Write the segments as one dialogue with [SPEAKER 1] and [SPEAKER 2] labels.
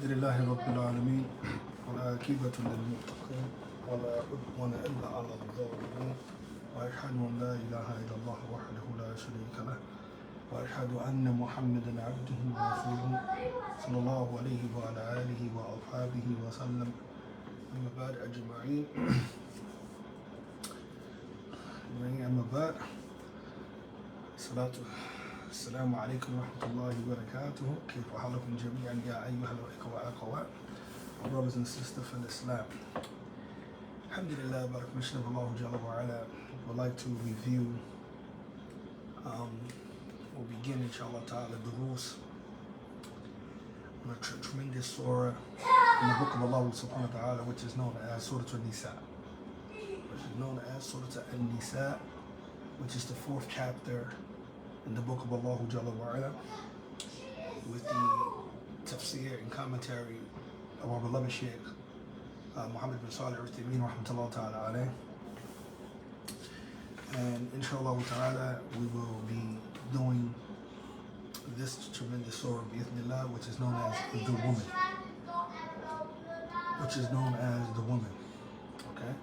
[SPEAKER 1] الحمد لله رب العالمين والعاقبة للمتقين ولا عدوان إلا على الظالمين وأشهد أن لا إله إلا الله وحده لا شريك له وأشهد أن محمدا عبده ورسوله صلى الله عليه وعلى آله وأصحابه وسلم أما بعد أجمعين أما بعد السلام عليكم ورحمة الله وبركاته. كيف حالكم جميعا يا أيها الأخوة والأخوات, brothers and sisters in Islam. Alhamdulillah, barak mission of Allah Jalla wa Ala. Would like to review, we'll begin inshallah ta'ala the rules on a tremendous surah in the book of Allah subhanahu wa ta'ala, which is known as Surah Al-Nisa, Al-Nisa, which is the 4th chapter in the book of Allah Jalla wa Ala, with the tafsir and commentary of our beloved Shaykh Muhammad bin Salih al-Uthaymeen rahmatullah ta'ala alayh. And inshallah ta'ala we will be doing this tremendous surah bi'ithnillah, which is known as the woman. Okay?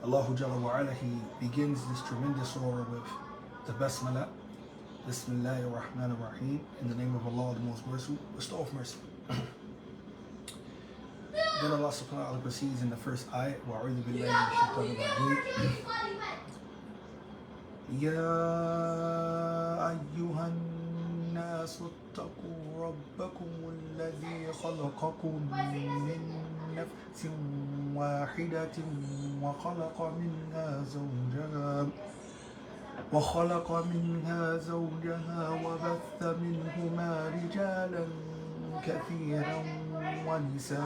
[SPEAKER 1] Allah Jalla wa Ala, He begins this tremendous surah with the basmala. Bismillahir Rahmanir Rahim, in the name of Allah, the most merciful, bestower of mercy. Then Allah subhanahu wa ta'ala proceeds in the first ayat, وَأَعُوذُ بِاللَّهِ مِنَ الشَّيْطَانِ الرَّجِيمِ يَا أَيُّهَا النَّاسُ اتَّقُوا رَبَّكُمُ الَّذِي خَلَقَكُم مِّن نَّفْسٍ وَاحِدَةٍ وخلق منها زوجها وبث منهما رجالا كثيرا ونساء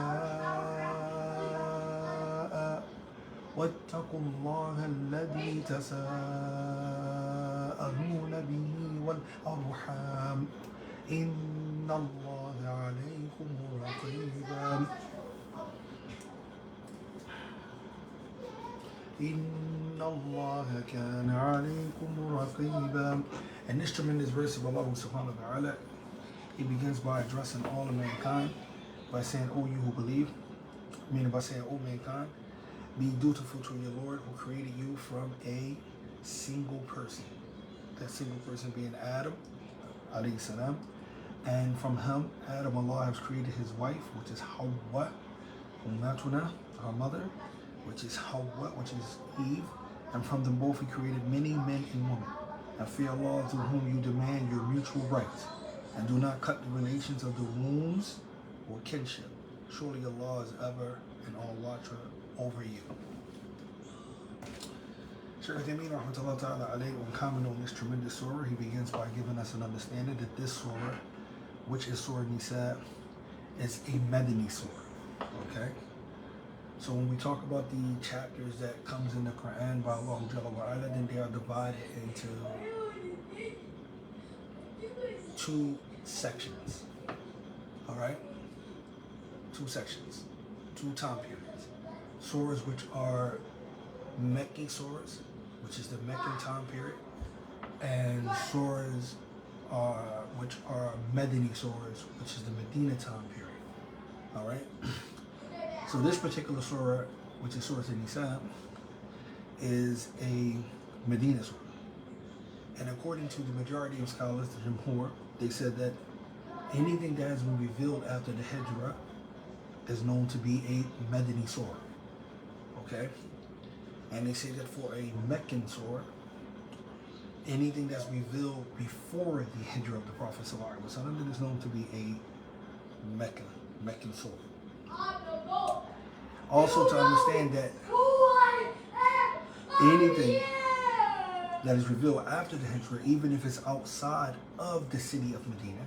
[SPEAKER 1] واتقوا الله الذي تساءلون به والأرحام إن الله عليكم رقيبا إن الله كان عليكم رقيبا. And this tremendous verse of Allah subhanahu wa ta'ala, He begins by addressing all of mankind by saying, O you who believe, meaning by saying, O mankind, be dutiful to your Lord who created you from a single person. That single person being Adam alayhi salam. And from him, Adam, Allah has created his wife, which is Hawwa, Ummatuna, our mother, which is Hawwa, which is Eve, and from them both He created many men and women. And fear Allah through whom you demand your mutual rights, and do not cut the relations of the wombs or kinship. Surely Allah is ever and all watcher over you. Shaykh Uthaymeen rahmatullah ta'ala alayhi, when commenting on this tremendous surah, he begins by giving us an understanding that this surah, which is Surah Nisaa, is a Madani surah. Okay? So when we talk about the chapters that comes in the Quran by Allah Jalla wa Ala, then they are divided into 2 sections. Alright? 2 sections. 2 time periods. Surahs which are Meccan surahs, which is the Meccan time period, and surahs which are Madani surahs, which is the Medina time period. Alright? So this particular surah, which is Surah Al-Nisa, is a Medina surah. And according to the majority of scholars, the Jumhur, they said that anything that has been revealed after the Hijrah is known to be a Madani surah. Okay? And they say that for a Meccan surah, anything that's revealed before the Hijrah of the Prophet ﷺ is known to be a Meccan surah. Also to understand that anything that is revealed after the Hijrah, even if it's outside of the city of Medina,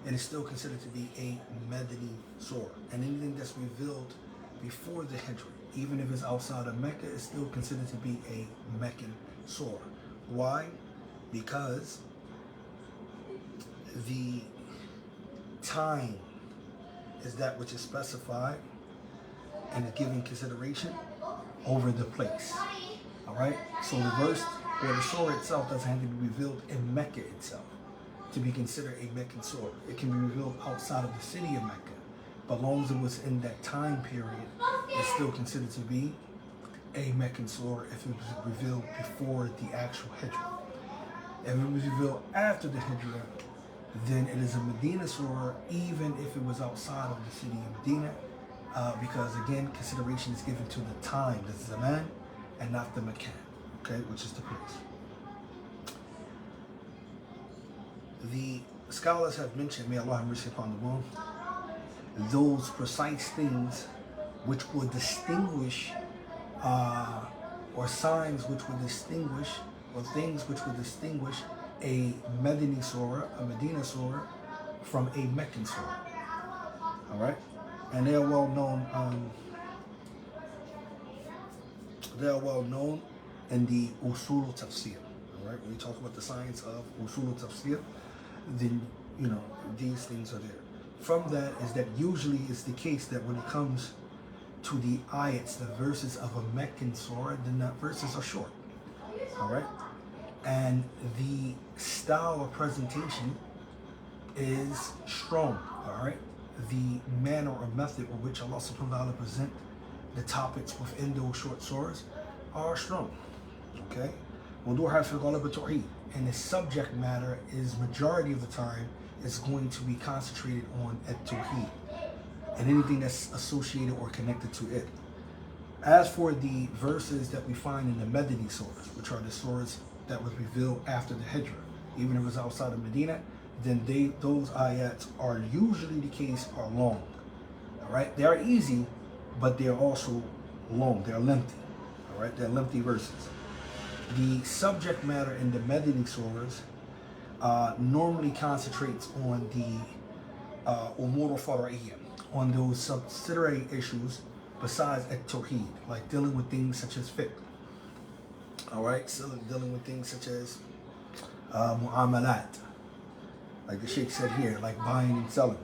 [SPEAKER 1] it is still considered to be a Madani surah. And anything that's revealed before the Hijrah, even if it's outside of Mecca, is still considered to be a Meccan surah. Why? Because the time is that which is specified and is given consideration over the place. Alright? So the verse or the surah itself doesn't have to be revealed in Mecca itself to be considered a Meccan surah. It can be revealed outside of the city of Mecca, but long as it was in that time period, it's still considered to be a Meccan surah if it was revealed before the actual Hijrah. If it was revealed after the Hijrah, then it is a Medina surah, even if it was outside of the city of Medina, because again, consideration is given to the time, the zaman, and not the makan, okay, which is the place. The scholars have mentioned, may Allah have mercy upon them all, those precise things which would distinguish, or signs which would distinguish, or things which would distinguish a Medini surah, a Medina surah, from a Meccan surah. All right, and they are well known. They are well known in the usul tafsir. All right, when we talk about the science of usul tafsir, then you know these things are there. From that is that usually it's the case that when it comes to the ayats, the verses of a Meccan surah, then that verses are short. All right, and the style of presentation is strong. All right, the manner or method in which Allah subhanahu wa ta'ala present the topics within those short surahs are strong. Okay, and the subject matter is majority of the time is going to be concentrated on at-tawheed and anything that's associated or connected to it. As for the verses that we find in the Medini surahs, which are the surahs that was revealed after the Hijrah, even if it was outside of Medina, then those ayats are usually the case are long. All right, they are easy, but they're also long. They're lengthy. All right, they're lengthy verses. The subject matter in the Medini surahs normally concentrates on the umur al-fara'iyya, on those subsidiary issues besides at-tawheed, like dealing with things such as fiqh. All right, so dealing with things such as mu'amalat, like the Sheikh said here, like buying and selling,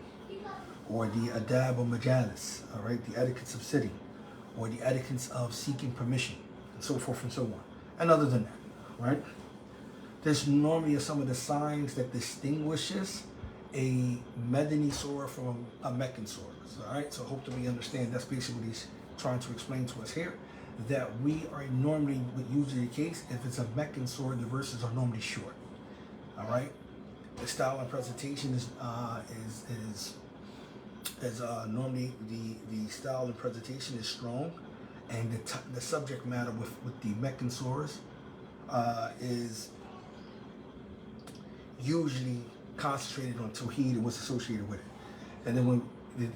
[SPEAKER 1] or the adab or majalis, all right, the etiquettes of sitting, or the etiquettes of seeking permission, and so forth and so on. And other than that, right, this normally are some of the signs that distinguishes a Medini surah from a Meccan surah. All right, so hopefully we understand that's basically what he's trying to explain to us here, that we are normally, usually the case, if it's a Meccan surah, the verses are normally short. All right, the style and presentation is normally the style and presentation is strong, and the subject matter with the Meccan surahs is usually concentrated on Tawheed and what's associated with it. And then when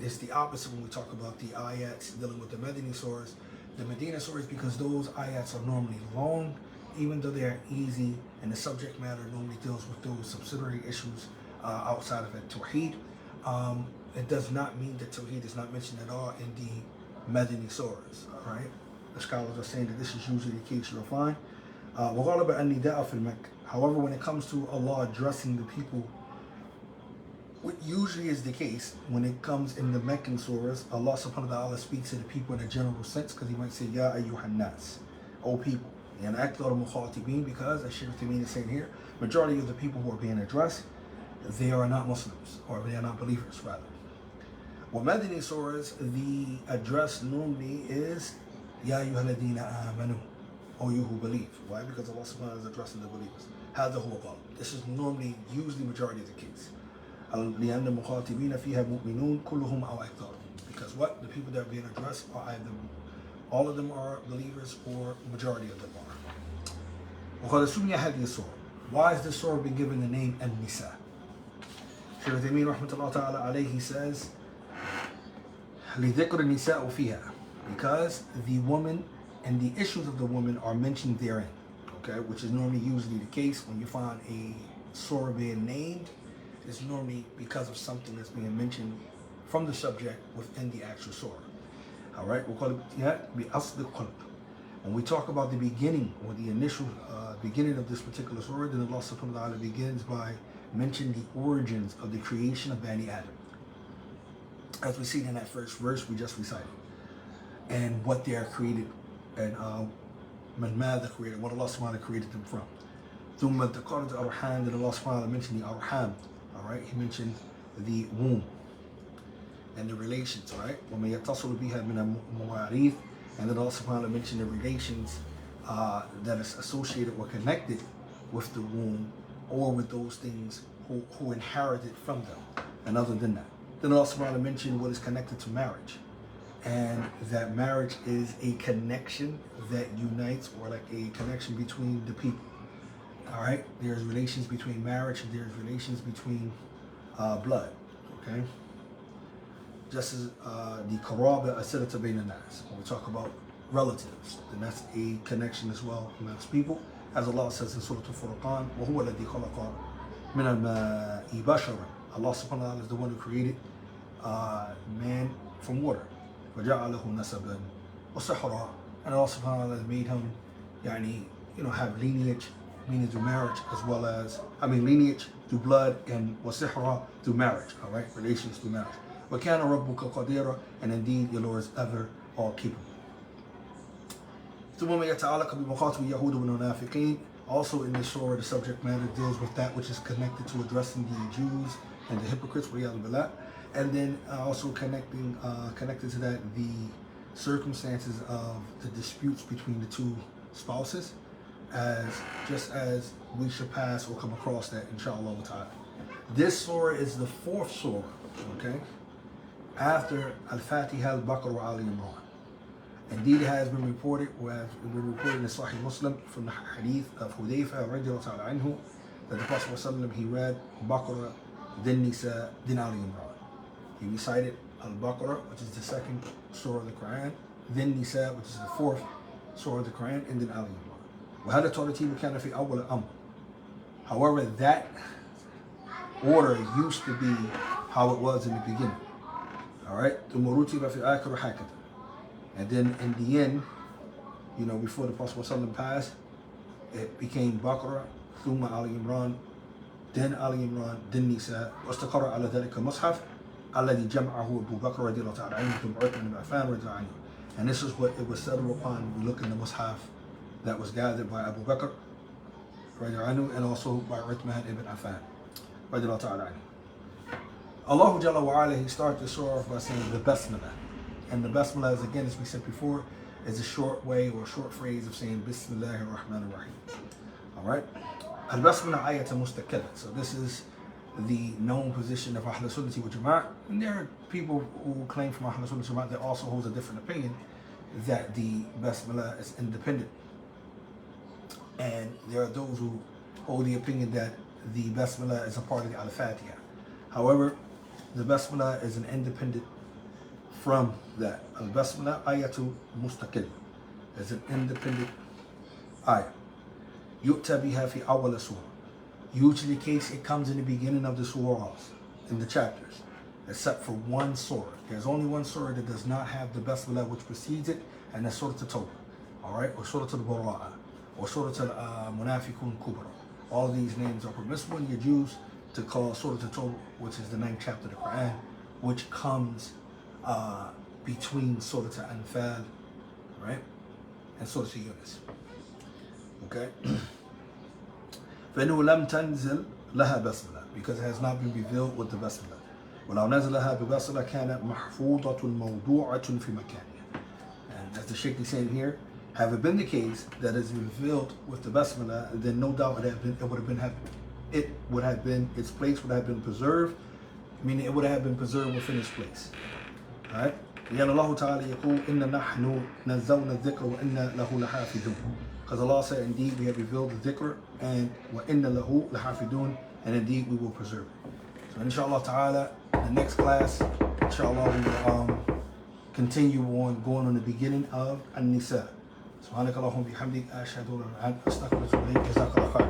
[SPEAKER 1] it's the opposite when we talk about the ayats dealing with the Medini surahs, the Medina surahs, because those ayats are normally long, even though they're easy, and the subject matter normally deals with those subsidiary issues outside of it. Tawheed, it does not mean that Tawheed is not mentioned at all in the Medini surahs. All right, the scholars are saying that this is usually the case. You'll find. However, when it comes to Allah addressing the people, what usually is the case when it comes in the Meccan surahs, Allah subhanahu wa ta'ala speaks to the people in a general sense, because He might say, Ya ayyuhan nas, O people. And akthar mukhatibin, because as Shaykh Uthaymeen is saying here, majority of the people who are being addressed, they are not Muslims, or they are not believers rather. Well, Medini surahs, the address normally is Ya ayyuhalladina amanu, O you who believe. Why? Because Allah subhanahu wa ta'ala is addressing the believers. Hadha huwa qawl. This is normally, usually majority of the case. لأن المخاطبين فيها مؤمنون كلهم أو أكثر. Because what? The people that are being addressed are either all of them are believers or majority of them are. وقد سمي هذه السورة. Why is this surah been given the name النساء? Shaykh Uthaymeen rahmatullah ta'ala alayhi says لذكر النساء فيها, because the woman and the issues of the woman are mentioned therein. Okay, which is normally usually the case when you find a surah being named. It's normally because of something that's being mentioned from the subject within the actual surah. All right, we'll call it when we talk about the beginning or the initial beginning of this particular surah, then Allah subhanahu wa ta'ala begins by mentioning the origins of the creation of Bani Adam, as we see in that first verse we just recited, and what they are created, and what Allah subhanahu wa ta'ala created them from. ثم ذكرت الأرحام, then Allah subhanahu wa ta'ala mentioned the arham. All right, He mentioned the womb. and the relations, right? وَمَن يَتَّصِلُ بِهَا مِنَ الْمَوَارِيثِ. And then Allah subhanahu wa ta'ala mentioned the relations that is associated or connected with the womb or with those things who inherited from them. And other than that, then Allah subhanahu wa ta'ala mentioned what is connected to marriage, and that marriage is a connection that unites, or like a connection between the people. All right, there's relations between marriage and there's relations between blood. Okay, just as the qaraba asilata bayna nas, when we talk about relatives, then that's a connection as well amongst people, as Allah says in Surah Al-Furqan, وَهُوَ الَّذِي خَلَقَ مِنَ الْمَاءِ بَشَرًا. Allah subhanahu wa ta'ala is the one who created man from water. وَجَعَلَهُ نَسَبًا وَسِحْرًا. And Allah subhanahu wa ta'ala made him have lineage, meaning through marriage, as well as, lineage through blood, and وَسِحْرًا through marriage, all right, relations through marriage. وَكَانَ رَبُّكَ قَدِيرًا. And indeed your Lord is ever all capable. Also in this surah, the subject matter deals with that which is connected to addressing the Jews and the hypocrites, and then also connected to that the circumstances of the disputes between the two spouses, just as we should pass or come across that, inshallah ta'ala. This surah is the fourth surah, okay, after Al-Fatiha, Al-Baqarah, Ali Imran. Indeed, it has been reported, in Sahih Muslim from the hadith of Hudayfa radiallahu ta'ala anhu, that the Prophet ﷺ, he read Baqarah, then Nisaa, then Ali Imran. He recited Al-Baqarah, which is the second surah of the Quran, then Nisaa, which is the fourth surah of the Quran, and then Ali Imran. وهذا الترتيب كان في أول الأمر. However, that order used to be how it was in the beginning. All right, ثم رتب في آخر هكذا. And then in the end, before the Prophet ﷺ passed, it became Baqarah, ثم Ali Imran, then Ali Imran, then Nisaa. واستقر على ذلك مصحف الذي جمعه أبو بكر رضي الله تعالى عنه ثم عثمان بن عفان رضي الله عنه. And this is what it was settled upon when we look in the Mus'haf that was gathered by Abu Bakr رضي الله عنه, and also by Uthman ibn Affan رضي الله تعالى عنه. Allah Jalla wa Ala, he started the surah by saying the Basmalah. And the Basmalah, is, again, as we said before, is a short way or a short phrase of saying Bismillahir Rahmanir Rahim. Alright? Al-Basmalah ayat mustaqillah. So this is the known position of Ahl Sunnah wal Jama'ah. And there are people who claim from Ahl Sunnah wal Jama'ah that also holds a different opinion, that the Basmalah is independent. And there are those who hold the opinion that the Basmalah is a part of the Al-Fatiha. However, the Basmalah is an independent from that. Al-Basmalah ayatu mustaqil is an independent ayah. Yu'ta biha fi awwal surah. Usually case it comes in the beginning of the surahs, in the chapters, except for one surah. There's only one surah that does not have the Basmalah which precedes it, and that's Surah At-Tawbah, alright, or Surah Al-Bara'ah, or Surah Al-Munafiqun Kubra. All of these names are permissible in your Jews to call Surah At-Tawbah, which is the 9th chapter of the Quran, which comes between Surah Al-Anfal, right, and Surah Yunus. Okay? فإنه لم تنزل لها بسملة, because it has not been revealed with the Basmalah. ولو نزلها ببسملة كانت محفوظة موضوعة في مكانها. And as the Shaykh is saying here, have it been the case that it's revealed with the Basmalah, then no doubt its place would have been preserved, meaning it would have been preserved within its place. Alright? لأن الله تعالى يقول إن نحن نزلنا الذكر وإنا له لحافظون. Because Allah said, indeed we have revealed the dhikr, and وإنا له لحافظون, and indeed we will preserve it. So inshallah ta'ala, the next class, inshallah, we will continue on going on the beginning of An-Nisa. سبحانك اللهم وبحمدك أشهد أن لا إله إلا أنت أستغفرك وأتوب إليك. جزاك الله خير.